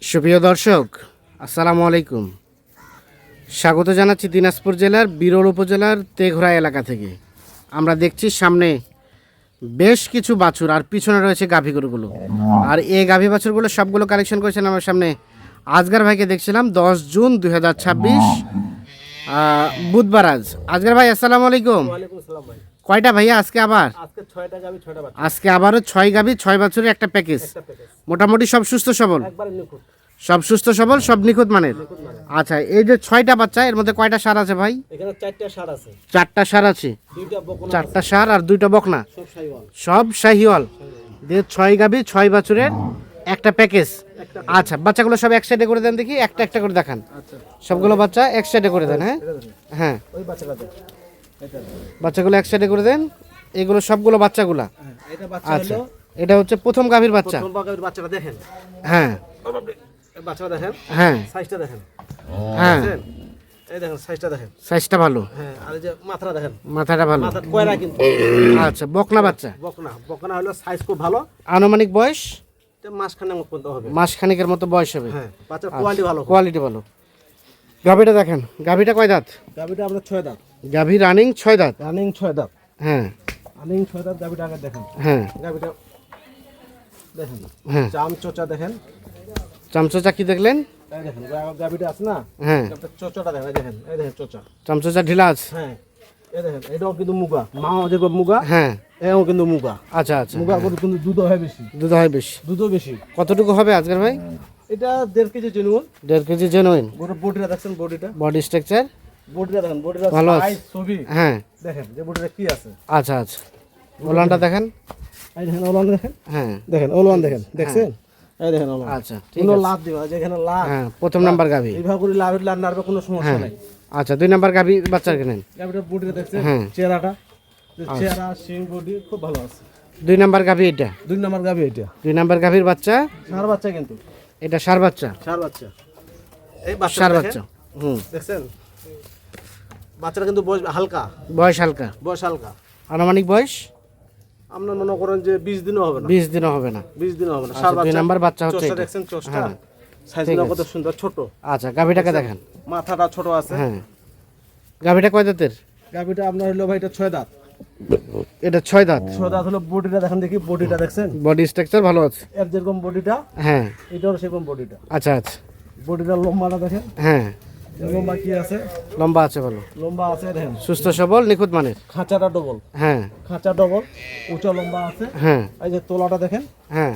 সুপ্রিয় দর্শক, আসসালামু আলাইকুম। স্বাগত জানাচ্ছি দিনাজপুর জেলার বিরল উপজেলার তেঘরা এলাকা থেকে। আমরা দেখছি সামনে বেশ কিছু বাছুর আর পিছনে রয়েছে গাভী গরুগুলো। আর এই গাভী বাছুরগুলো সবগুলো কালেকশন করেছেন আমার সামনে আজগার ভাইকে দেখছিলাম 10 জুন 2026 বুধবার। আজগার ভাই আসসালামু আলাইকুম। কয়টা ভাইয়া আজকে আবার? আজকে আবারও 6 গাভী 6 বাছুরের একটা প্যাকেজ। মোটামুটি সব সুস্থ সবল, সব সুস্থ সবল, সব নিখুঁত মানের। আচ্ছা, এই যে 6টা বাচ্চা, এর মধ্যে কয়টা সার আছে ভাই? এখানে 4টা ষাঁড় আছে। 4টা সার আছে, 4টা সার আর 2টা বকনা, সব শাহিওয়াল দিয়ে 6 গাভী 6 বাছুরের একটা প্যাকেজ। আচ্ছা, বাচ্চাগুলো সব এক সাইডে করে দেন দেখি, একটা একটা করে দেখান। সবগুলো বাচ্চা এক সাইডে করে দেন। হ্যাঁ হ্যাঁ, ওই বাচ্চাটা দেন, বাচ্চাগুলো এক সাইডে করে দেন। এগুলো সবগুলো বাচ্চাগুলা। এটা বাচ্চা আচ্ছা, হলো এটা হচ্ছে প্রথম গাভীর বাচ্চা। প্রথম বাগানের বাচ্চাটা দেখেন। হ্যাঁ এই বাচ্চাটা দেখেন, হ্যাঁ সাইজটা দেখেন। হ্যাঁ, দেখেন? এই দেখেন সাইজটা দেখেন। সাইজটা ভালো, হ্যাঁ, আর এই যে মাথাটা দেখেন, মাথাটা ভালো। মাথার কয়রা কিন্তু। আচ্ছা, বকনা বাচ্চা। বকনা হলো সাইজ খুব ভালো। আনুমানিক বয়স এটা মাসখানেক মতো হবে। মাস খানিকের মতো বয়স হবে। হ্যাঁ, বাচ্চার কোয়ালিটি ভালো। কোয়ালিটি ভালো। গাভীটা দেখেন, গাভীটা কয় দাঁত? গাবিটা আমরা 6 দাঁত। গাভী রানিং 6 দাঁত। রানিং 6 দাঁত। হ্যাঁ রানিং 6 দাঁত গাবিটা আগে দেখেন। হ্যাঁ গাবিটা দেখেন, হ্যাঁ, চাম চোচা দেখেন। চামচোচা কি দেখলেন? এই দেখেন গাবিটা আছে না, হ্যাঁ, গাবিটা চোচাটা দেখেন। এই দেখেন, এই দেখেন চোচা। চামচোচা ঢিলা আছে। হ্যাঁ, এই দেখেন এটাও কিন্তু মুগা, মাও যে মুগা, হ্যাঁ, এও কিন্তু মুগা। আচ্ছা আচ্ছা, মুগা গরু কিন্তু দুধ হয় বেশি। দুধ হয় বেশি। দুধও বেশি। কতটুকু হবে আজকের ভাই? এটা 1.5 কেজি জেনুইন। 1.5 KG genuine. গরুর বডিটা দেখছেন, বডিটা বডি স্ট্রাকচার দেখেন, বডিটা ভালো আছে। সাইজ ছবি হ্যাঁ, দেখেন যে বডিটা কি আছে। আচ্ছা আচ্ছা, ওলানটা দেখেন। এই দেখেন ওলান দেখেন, হ্যাঁ দেখেন ওলান দেখেন, দেখছেন? এই দেখেন ওলান। আচ্ছা, ঠিক কোনো আছে। লাভ দিবা, যেখানে লাভ। হ্যাঁ, প্রথম নাম্বার গাভী। এইভাবে করে লাভের লাভ নাড়বে, কোনো সমস্যা হ্যাঁ, নাই। আচ্ছা, 2 নাম্বার গাভী বাচ্চার কেনেন। গাবিটার বডিটা দেখছেন, হ্যাঁ। চেহারাটা, চেহারা সিং বডি খুব ভালো আছে। 2 নাম্বার গাভী এটা। 2 নাম্বার গাবি এটা। 2 নাম্বার গাভীর বাচ্চা। ষাঁড় বাচ্চা কিন্তু, এটা সার বাচ্চা। ষাঁড় বাচ্চা। এই বাচ্চা সার দেখেন, বাচ্চা। হুম, দেখছেন? বাচ্চাটা কিন্তু বয়স হালকা, বয়স হালকা। বয়স হালকা। আনুমানিক বয়স আপনার মনে করেন যে 20 দিনও হবে না। 20 দিনও হবে না। 20 দিনও হবে না। আচ্ছা, ষাঁড় 2 নাম্বার বাচ্চা হচ্ছে চোষটা এটা। দেখছেন, চোষটা হ্যাঁ, সাইজগুলো কত সুন্দর, ছোট। আচ্ছা, গাভীটাকে দেখেন। মাথাটা ছোট আছে। হ্যাঁ, গাভীটা কয় দাঁতের? গাবিটা আপনার হলো ভাই এটা 6 দাঁত। এটা 6 দাঁত। 6 দাঁত হলো। বডিটা দেখেন দেখি, বডিটা দেখছেন? বডি স্ট্রাকচার ভালো আছে। এর যেরকম বডিটা, হ্যাঁ, এটাও সেরকম বডিটা। আচ্ছা আচ্ছা, বডিটা লম্বাটা দেখেন, হ্যাঁ, লম্বা কি আছে, লম্বা আছে ভালো, লম্বা আছে দেখেন। সুস্থ সবল, নিখুঁত মানের। খাঁচাটা ডবল, হ্যাঁ খাঁচা ডবল, উঁচা লম্বা আছে। হ্যাঁ এই যে তোলাটা দেখেন, হ্যাঁ,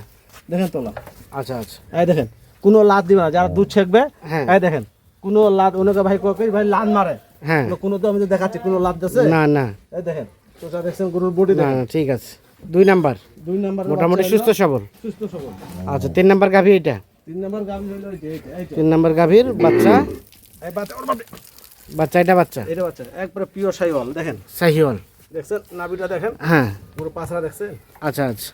দেখেন তোলা। আচ্ছা আচ্ছা, এই দেখেন, কোনো লাদ দিবে না। যারা দুধ ছেঁকবে, হ্যাঁ। এই দেখেন কোনো লাদ, অনেকে ভাই কয় ভাই লাদ মারে, হ্যাঁ, কোনো তো আমি দেখাচ্ছি কোনো লাদ দিছে না না এই দেখেন তোতা দেখছেন, গরুর বডি না দেখেন। না, ঠিক আছে। 2 নাম্বার 2 নাম্বার মোটামুটি সুস্থ সবল। সুস্থ সবল। আচ্ছা, 3 নাম্বার গাভী এটা। 3 নাম্বার গাবি হলো এই যে এইটা। 3 নাম্বার গাভীর বাচ্চা। এই বাচ্চা, ওর বাবা, বাচ্চা, এটা বাচ্চা এটা বাচ্চা একবারে পিওর শাইওয়াল। দেখেন শাহিওয়াল। দেখছেন নাভিটা দেখেন, হ্যাঁ, গরু পাছরা দেখছেন, আচ্ছা আচ্ছা,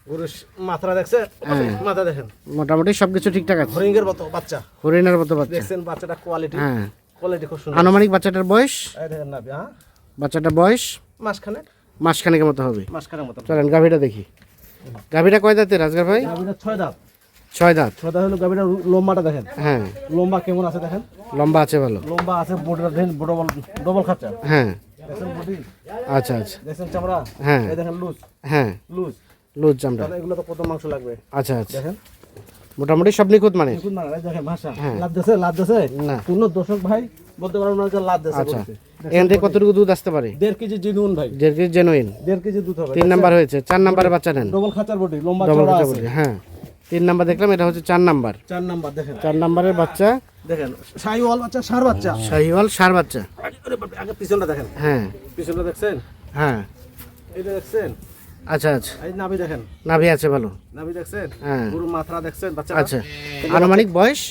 গরু মাথাটা দেখছেন, হ্যাঁ। মাথা দেখেন, মোটামুটি সবকিছু ঠিকঠাক আছে। হরিঙ্গের মতো বাচ্চা। হরিণের মতো বাচ্চা। দেখছেন বাচ্চাটা কোয়ালিটি, হ্যাঁ, কোয়ালিটি খুব সুন্দর। আনুমানিক বাচ্চাটার বয়স? এই দেখেন নাভি, হ্যাঁ বাচ্চাটার বয়স মাসখানেক, মাসখানেকের মতো হবে। মাসখানেক মতো। চলেন গাভীটা দেখি। গাভীটা কয় দাঁতের রাজগার ভাই? গাবিটা 6 দাঁত। 6 দাঁত। 6 দাঁত হলো। গাবিটা লম্বাটা দেখেন, হ্যাঁ, লম্বা কেমন আছে দেখেন, লম্বা আছে ভালো। লম্বা আছে। বডিটা দেখেন, ডবল ডবল খাঁচা। হ্যাঁ, দেখছেন বডি, আচ্ছা আচ্ছা, দেখছেন চামড়া, হ্যাঁ। এই দেখেন লুজ, হ্যাঁ, লুজ। লুজ চামড়া। তাহলে এগুলো তো কত মাংস লাগবে আচ্ছা আচ্ছা, দেখেন। মোটামুটি সব নিখুঁত মানে। দেখুন না, এই দেখেন ভাষা, হ্যাঁ। লাভ দিছে, লাভ দিছে না। কোন দর্শক ভাই বলতে পারবো না যে লাভ দিছে। আচ্ছা, বলতে এখান থেকে কতটুকু দুধ আসতে পারে? 1.5 কেজি জেনুইন ভাই, 1.5 কেজি জেনুইন। 1.5 কেজি দুধ হবে। 3 নাম্বার হয়েছে। 4 নাম্বারের বাচ্চা নেন। ডবল খাঁচার বডি, লম্বা ডবল চওড়া বাচ্চা আছে। বলি। হ্যাঁ, 3 নাম্বার দেখলাম, এটা হচ্ছে 4 নাম্বার। 4 নাম্বার দেখেন, 4 নাম্বারের বাচ্চা, দেখেন শাহিওয়াল বাচ্চা, ষাঁড় বাচ্চা। শাহিওয়াল সার বাচ্চা। আরে বাবা, আগে পিছনটা দেখেন, হ্যাঁ পিছনটা দেখছেন, হ্যাঁ, এইটা দেখছেন, আচ্ছা আচ্ছা, এই নাভি দেখেন, নাভি আছে ভালো। নাভি দেখছেন, হ্যাঁ। গরু মাথা দেখছেন বাচ্চা। আচ্ছা, আনুমানিক বয়স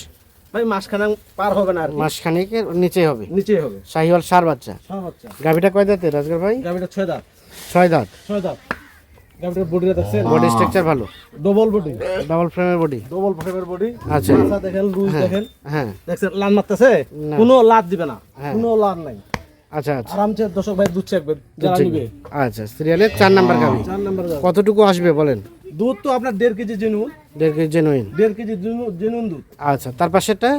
ভাই মাসখানেক পার হবে না আর কি, মাসখানেকের নিচে হবে। নিচেই হবে। শাহিওয়াল সার বাচ্চা। ষাঁড় বাচ্চা। গাভীটা কয় দাঁতের রাজগার ভাই? গাবিটা 6 দাঁত। 6 দাঁত। 6 দাঁত। গাবিটার বডিটা দেখছেন, বডি স্ট্রাকচার ভালো, ডবল বডি, ডাবল ফ্রেমের বডি। ডবল ফ্রেমের বডি। আচ্ছা। মাথা দেখেন, লুজ দেখেন, হ্যাঁ, দেখছেন লাল মারতেছে, না। কোনো লাভ দিবে না, হ্যাঁ। কোনো লাভ নাই। আচ্ছা আচ্ছা, আরামসে দর্শক ভাই দুধ চাকবে যারা নিবে। আচ্ছা, সিরিয়ালের 4 নাম্বার গাভী। 4 নাম্বার গাবি। কতটুকু আসবে বলেন? দুধ তো আপনার 1.5 কেজি জেনুন, 1.5 কেজি জেনুইন। 1.5 কেজি জেনুন দুধ। আচ্ছা, তার পাশেরটা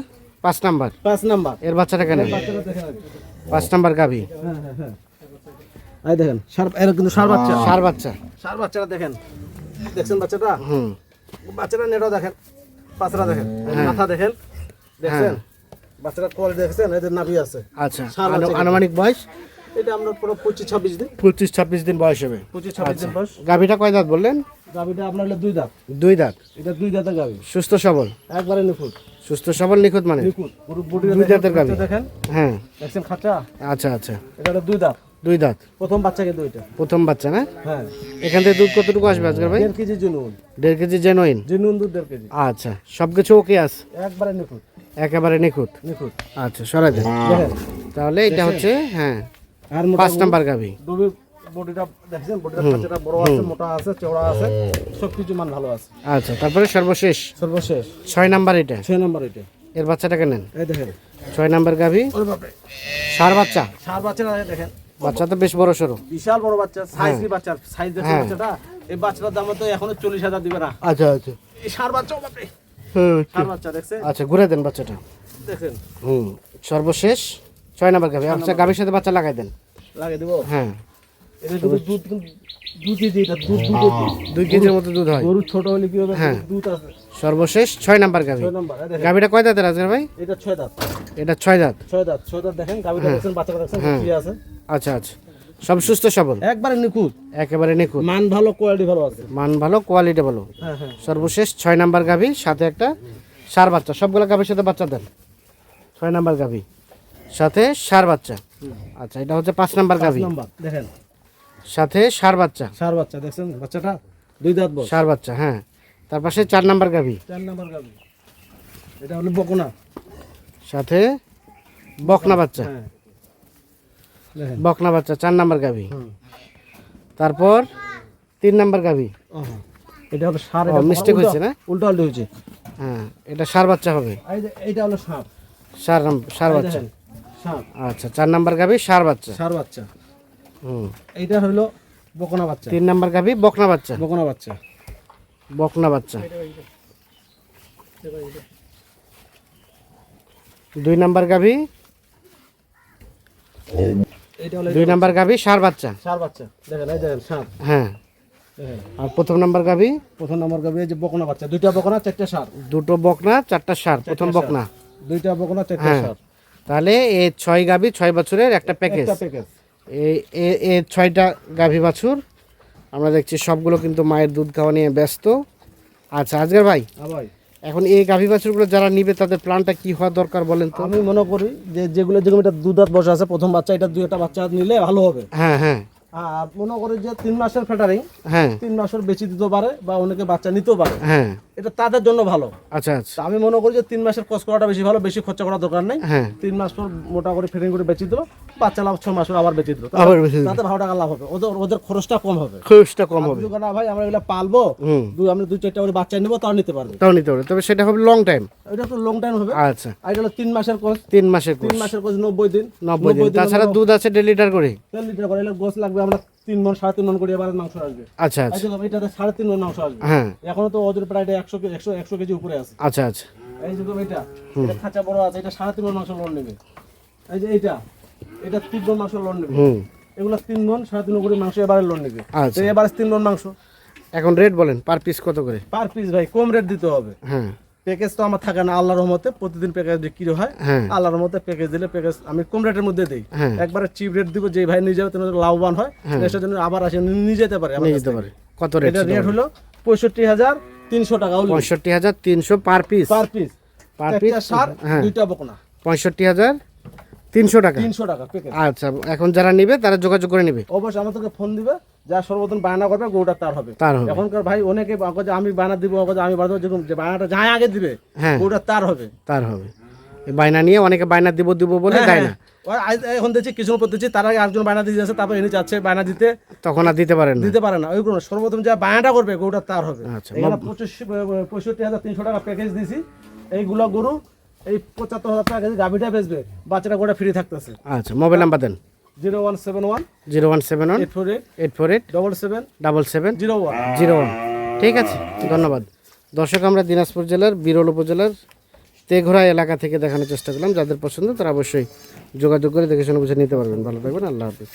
5 নাম্বার। 5 নাম্বার। এর বাচ্চাটা কেন? বাচ্চাটা দেখেন আগে। 5 নাম্বার গাভী। হ্যাঁ হ্যাঁ হ্যাঁ, এই দেখেন এর কিন্তু ষাঁড় বাচ্চা। ষাঁড় বাচ্চা। ষাঁড় বাচ্চাটা দেখেন, দেখছেন বাচ্চাটা? হুম। বাচ্চাটা নেড়াও দেখেন, পাঁচরা দেখেন, মাথা দেখেন, দেখছেন বাচ্চাটা কোয়ালিটি দেখছেন, এদের নাভি আছে। আচ্ছা, ষাঁড় বাচ্চা আনুমানিক বয়স এটা আমরা পুরো 25-26 দিন, 25-26 দিন বয়স হবে। 25-26 দিন বয়স। গাভীটা কয় দাঁত বললেন? গাভিটা আপনার হলো 2 দাঁত। 2 দাঁত। এটা 2 দাঁতের গাভি, সুস্থ সবল। একবারে নিখুঁত। সুস্থ সবল নিখুঁত মানে? নিখুঁত পুরো বডি 2 দাঁতের গাভী। দেখেন, হ্যাঁ। দেখছেন খাঁচা? আচ্ছা আচ্ছা, এটা হলো 2 দাঁত। 2 দাঁত। প্রথম বাচ্চা কিন্তু এটা। প্রথম বাচ্চা না? হ্যাঁ। এখান থেকে দুধ কতটুকু আসবে আজকের ভাই? 1.5 কেজি জেনুন। 1.5 KG genuine. জেনুন দুধ 1.5 কেজি। আচ্ছা, সবকিছু ওকে আছে? একবারে নিখুঁত। একেবারে নিখুঁত। নিখুঁত। আচ্ছা, সরাই দেন। দেখেন তাহলে এটা হচ্ছে, হ্যাঁ, আর 5 নাম্বার গাভী। দুধের বডিটা দেখছেন, বডিটা খাঁচাটা বড় আছে, মোটা আছে, চওড়া আছে, সবকিছু মান ভালো আছে। আচ্ছা, তারপরে সর্বশেষ সর্বশেষ 6 নাম্বার এটা। 6 নাম্বার এটা। এর বাচ্চাটাকে নেন। এই দেখেন 6 নাম্বার গাভী। ওরে বাপরে, ষাঁড় বাচ্চা। ষাঁড় বাচ্চাটা দেখেন, বাচ্চা তো বেশ বড় সড়ো। বিশাল বড় বাচ্চা, সাইজই বাচ্চা, সাইজ দেখেন হ্যাঁ। বাচ্চাটা। এই বাচ্চাটার দাম তো এখনো 40,000 দিবে না। আচ্ছা আচ্ছা। এই ষাঁড় বাচ্চা, ও বাপরে, ষাঁড় বাচ্চা দেখছেন? আচ্ছা, ঘুরে দেন বাচ্চাটা। দেখেন হুম। সর্বশেষ 6 নাম্বার গাভী। আচ্ছা, গাভীর সাথে বাচ্চা লাগাই দেন। লাগে দেবো। হ্যাঁ। এটা কিন্তু দুধ কিন্তু 2 কেজি, এটা দুধ 2 কেজি। 2 কেজির মতো দুধ হয়। গরু ছোট হলে কি হবে, হ্যাঁ। দুধ আছে। সর্বশেষ 6 নাম্বার গাভী। 6 নাম্বার, এই দেখেন গাভীটা কয় দাঁতের আজকের ভাই? এটা 6 দাঁত। এটা 6 দাঁত। 6 দাঁত, 6 দাঁত দেখেন, গাবিটা দেখছেন, বাচ্চাটা দেখছেন কি আছে। আচ্ছা আচ্ছা, সব সুস্থ সবল, একবারে নিখুঁত, একেবারে নিখুঁত। মান ভালো, কোয়ালিটি ভালো আছে। মান ভালো, কোয়ালিটি ভালো। হ্যাঁ হ্যাঁ। সর্বশেষ 6 নাম্বার গাভী, সাথে একটা ষাঁড় বাচ্চা। সবগুলো গাভীর সাথে বাচ্চা দেন। 6 নাম্বার গাভী সাথে ষাঁড় বাচ্চা। আচ্ছা, এটা হচ্ছে 5 নাম্বার 5 গাভী নাম্বার দেখেন, সাথে ষাঁড় বাচ্চা। ষাঁড় বাচ্চা দেখছেন, বাচ্চাটা 2 দাঁত বয়স। ষাঁড় বাচ্চা, হ্যাঁ। তার পাশে 4 নাম্বার গাভী 4 নাম্বার গাবি, এটা হলো বকনা। সাথে বকনা বাচ্চা। হ্যাঁ দেখেন, বকনা বাচ্চা 4 নাম্বার গাভী। হুম। তারপর 3 নাম্বার গাভী। ওহো, এটা হলো ষাঁড়। ও, এটা mistake হয়েছে না? উল্টা উল্টা হয়েছে। হ্যাঁ, এটা ষাঁড় বাচ্চা হবে। এই যে এইটা হলো ষাঁড়। ষাঁড় এই বাচ্চা। দেখেন, ষাঁড়, আচ্ছা, 4 নাম্বার গাভী ষাঁড় বাচ্চা। ষাঁড় বাচ্চা। হুম। এইটা হলো বকনা বাচ্চা। 3 নাম্বার গাভী বকনা বাচ্চা। বকনা বাচ্চা। বকনা বাচ্চা। 2 নাম্বার গাভী। এইটা হলো 2 নাম্বার গাভী ষাঁড় বাচ্চা। ষাঁড় বাচ্চা দেখেন, এই দেখেন ষাঁড় হ্যাঁ। দেখেন। আর প্রথম নাম্বার গাভী প্রথম নাম্বার গাবি এই যে বকনা বাচ্চা, 2টা বকনা 4টা ষাঁড়। 2টো বকনা 4টা ষাঁড়। প্রথম বকনা। 2টা বকনা 4টা হ্যাঁ। ষাঁড়। তাহলে এই 6 গাভী 6 বছরের একটা প্যাকেজ। একটা প্যাকেজ। এই 6টা গাভী বাছুর আমরা দেখছি সবগুলো কিন্তু মায়ের দুধ খাওয়া নিয়ে ব্যস্ত। আচ্ছা, আজকের ভাই, ভাই এখন এই গাভী বাছুরগুলো যারা নিবে তাদের প্ল্যানটা কি হওয়া দরকার বলেন তো? আমি মনে করি যে যেগুলো এটা 2 দাঁত বসে আছে, প্রথম বাচ্চা, এটা 2টা বাচ্চা নিলে ভালো হবে। হ্যাঁ হ্যাঁ আর মনে করি যে 3 মাসের ফ্যাটারিং, হ্যাঁ 3 মাসের বেশি দিতে পারে বা অনেকে বাচ্চা নিতেও পারে, হ্যাঁ। এটা তাদের জন্য ভালো। আচ্ছা আচ্ছা। তা আমি মনে করি যে 3 মাসের কোর্স করাটা বেশি ভালো, বেশি খরচা করার দরকার নেই। হ্যাঁ। 3 মাস পর মোটা করে ফিটিং করে বেচে দিল, বাচ্চা লাভ 6 মাস পর আবার বেচে দিল, আবার বেশি দিল। তাতে ভালো টাকা লাভ হবে, ওদের খরচটা কম হবে। খরচটা কম হবে। না ভাই আমরা এগুলো পালবো, হুম। আমরা 2-4টা করে বাচ্চা নেবো, তাও নিতে পারবে। তাও নিতে হবে, তবে সেটা হবে লং টাইম। এটা তো লং টাইম হবে। আচ্ছা, আর এটা হলো 3 মাসের কোর্স। 3 মাসের 3 কোর্স। মাসের কোর্স 90 দিন। 90 দিন। তাছাড়া দুধ আছে 1.5 লিটার করে। 1.5 লিটার করে এলে গোস লাগবে আমরা 3 মণ 3.5 মণ করে এবার মাংস আসবে। আচ্ছা আচ্ছা। এটাতে 3.5 মণ মাংস আসবে। হ্যাঁ। এখনো তো ওদের প্রায় 100 কেজি উপরে আছে। আচ্ছা আচ্ছা। এই যে এটা খাঁচা বড় আছে, এটা 3.5 মণ মাংস লোন নেবে। এই যে এটা 3 মণ মাংস লোন নেবে। হুম। এগুলো 3 মণ 3.5 মণ করে মাংস এবারে লোন নেবে। আচ্ছা। তো এবারে 3 মণ মাংস। এখন রেট বলেন, পার পিস কত করে? পার পিস ভাই কম রেট দিতে হবে। হ্যাঁ প্যাকেজ তো আমার থাকে না, আল্লাহর রহমতে প্রতিদিন প্যাকেজ বিক্রি হয়। হ্যাঁ। আল্লাহর রহমতে প্যাকেজ দিলে প্যাকেজ আমি কম রেটের মধ্যে দিই। হ্যাঁ। একবারে চিপ রেট দিব, যে ভাই নিয়ে যাবে তিনি লাভবান হয়, নেক্সট জন্য আবার আসে নিয়ে যেতে পারে আমার নিয়ে কাছ যেতে থেকে। পারে। কত রেট? এটা রেট হলো 65,300 টাকা only 65,300 per piece. Per piece. Per piece. একটা সার, হ্যাঁ। 2টা বকনা, 65,300 টাকা। 300 টাকা প্যাকেজ। আচ্ছা, এখন যারা নিবে তারা যোগাযোগ করে নিবে। অবশ্যই আমাদেরকে ফোন দিবে, যা সর্বপ্রথম বায়না করবে গরুটা তার হবে। তার হবে। এখনকার ভাই অনেকে বলে যে আমি বায়না দিব, আমি বায়না দেব, যে বায়নাটা যাই আগে দিবে হ্যাঁ। গরুটা তার হবে। তার হবে। এই বায়না নিয়ে অনেকে বায়না দিব বলে দেয় না। এখন দেখছি কিছু করতেছি, তার আগে একজন বায়না দিয়ে যাচ্ছে, তারপর এনে যাচ্ছে বায়না দিতে, তখন আর দিতে পারেন না। দিতে পারে না। ওই কোনো সর্বপ্রথম যা বায়নাটা করবে গরুটা তার হবে। আচ্ছা, এখানে 65,300 টাকা প্যাকেজ দিছি। এইগুলো গরু এই 75,000 টাকা কেজি গাভিটা বেচবে, বাচ্চাটা গোটা ফ্রি থাকতেছে। আচ্ছা, মোবাইল নাম্বার দেন। 0171 0171 848 848 77 77 01। 01। ঠিক আছে, ধন্যবাদ। দর্শক, আমরা দিনাজপুর জেলার বিরল উপজেলার তেঘরা এলাকা থেকে দেখানোর চেষ্টা করলাম। যাদের পছন্দ তারা অবশ্যই যোগাযোগ করে দেখে শুনে বুঝে নিতে পারবেন। ভালো থাকবেন, আল্লাহ হাফিজ।